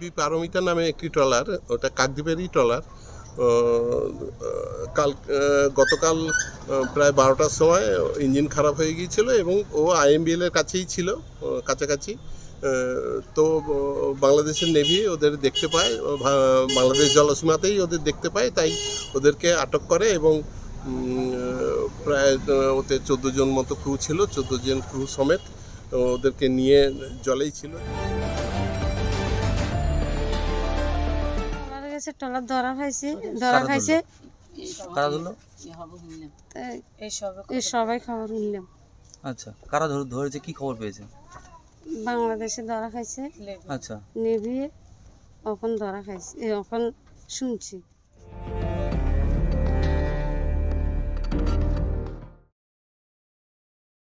AB Paromita নামে একটি trawler, ওটা কাকদ্বীপেরই ট্রলার। গতকাল প্রায় 12টার সময় ইঞ্জিন খারাপ হয়ে গিয়েছিল এবং ও আইএমবিএল এর কাছেই ছিল, কাছাকাছি। তো বাংলাদেশের নেভি ওদের দেখতে পায়, বাংলাদেশ জলসীমাতেই ওদের দেখতে পায়, তাই ওদেরকে আটক করে এবং প্রায় ওতে 14 জন মতো ক্রু ছিল, 14 জন ক্রু সমেত ওদেরকে নিয়ে জলেই ছিল। ট্রলার ধরা খাইছে এই সবাই খবর নিলাম। আচ্ছা, কারা ধরেছে, কি খবর পেয়েছে? বাংলাদেশে ধরা খাইছে, আচ্ছা, নেভি এখন ধরা খাইছে, এখন শুনছি।